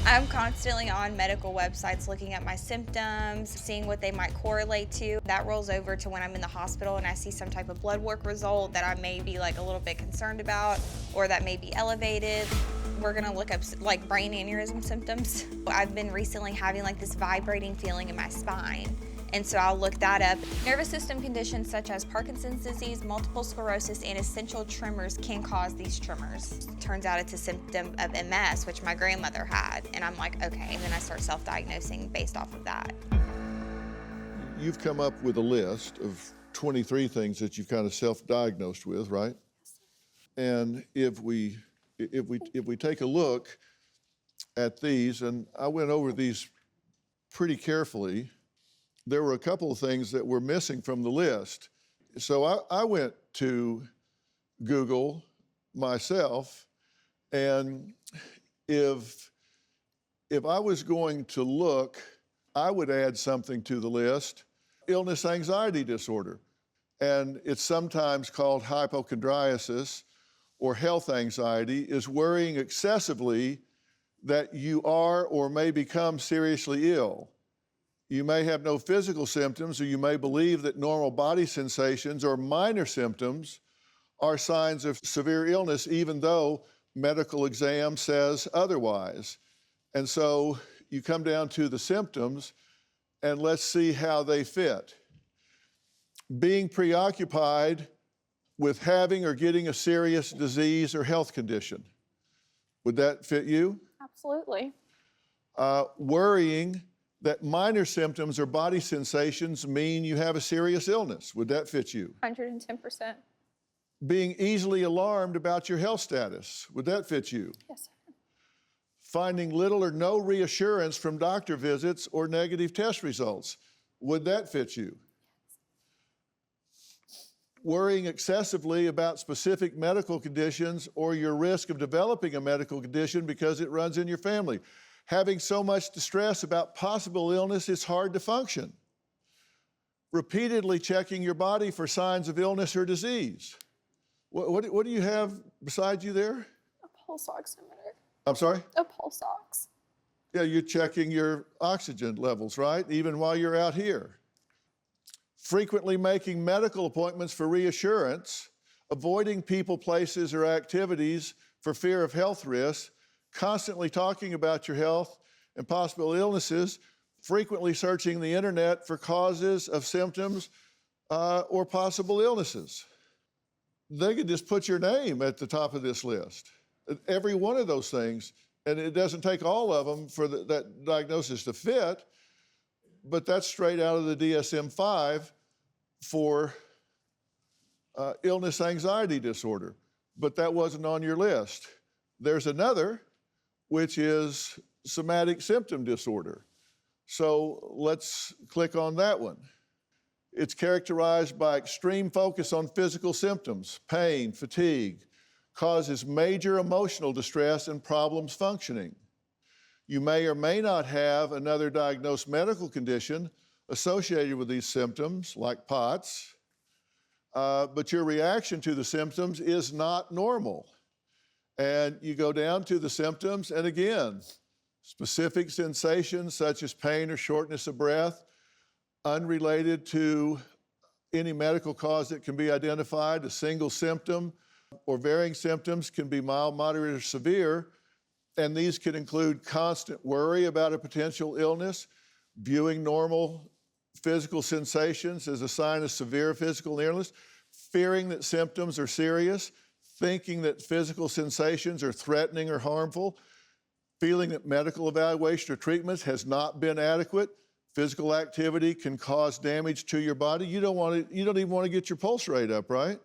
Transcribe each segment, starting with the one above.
I'm constantly on medical websites looking at my symptoms, seeing what they might correlate to. That rolls over to when I'm in the hospital and I see some type of blood work result that I may be like a little bit concerned about or that may be elevated. We're gonna look up like brain aneurysm symptoms. I've been recently having like this vibrating feeling in my spine. And so I'll look that up. Nervous system conditions such as Parkinson's disease, multiple sclerosis, and essential tremors can cause these tremors. Turns out it's a symptom of MS, which my grandmother had. And I'm like, okay. And then I start self-diagnosing based off of that. You've come up with a list of 23 things that you've kind of self-diagnosed with, right? And if we take a look at these, and I went over these pretty carefully, there were a couple of things that were missing from the list. So I went to Google myself, and if I was going to look, I would add something to the list, illness anxiety disorder. And it's sometimes called hypochondriasis or health anxiety, is worrying excessively that you are or may become seriously ill. You may have no physical symptoms, or you may believe that normal body sensations or minor symptoms are signs of severe illness, even though medical exam says otherwise. And so you come down to the symptoms, and let's see how they fit. Being preoccupied with having or getting a serious disease or health condition. Would that fit you? Absolutely. Worrying that minor symptoms or body sensations mean you have a serious illness. Would that fit you? 110%. Being easily alarmed about your health status. Would that fit you? Yes, sir. Finding little or no reassurance from doctor visits or negative test results. Would that fit you? Worrying excessively about specific medical conditions or your risk of developing a medical condition because it runs in your family. Having so much distress about possible illness, it's hard to function. Repeatedly checking your body for signs of illness or disease. What do you have beside you there? A pulse oximeter. I'm sorry? A pulse ox. Yeah, you're checking your oxygen levels, right? Even while you're out here. Frequently making medical appointments for reassurance, avoiding people, places, or activities for fear of health risks, constantly talking about your health and possible illnesses, frequently searching the internet for causes of symptoms or possible illnesses. They could just put your name at the top of this list. Every one of those things, and it doesn't take all of them for that diagnosis to fit, but that's straight out of the DSM-5 for illness anxiety disorder, but that wasn't on your list. There's another, which is somatic symptom disorder. So let's click on that one. It's characterized by extreme focus on physical symptoms, pain, fatigue, causes major emotional distress and problems functioning. You may or may not have another diagnosed medical condition associated with these symptoms, like POTS, but your reaction to the symptoms is not normal. And you go down to the symptoms, and again, specific sensations such as pain or shortness of breath, unrelated to any medical cause that can be identified. A single symptom or varying symptoms can be mild, moderate, or severe, and these can include constant worry about a potential illness, viewing normal physical sensations as a sign of severe physical illness, fearing that symptoms are serious, thinking that physical sensations are threatening or harmful, feeling that medical evaluation or treatment has not been adequate. Physical activity can cause damage to your body. You don't even want to get your pulse rate up, right?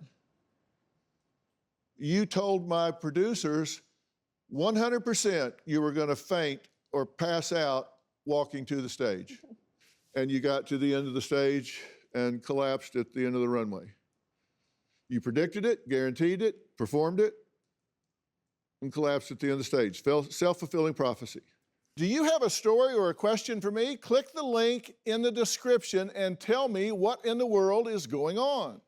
You told my producers 100% you were going to faint or pass out walking to the stage. And you got to the end of the stage and collapsed at the end of the runway. You predicted it, guaranteed it, performed it, and collapsed at the end of the stage. Self-fulfilling prophecy. Do you have a story or a question for me? Click the link in the description and tell me what in the world is going on.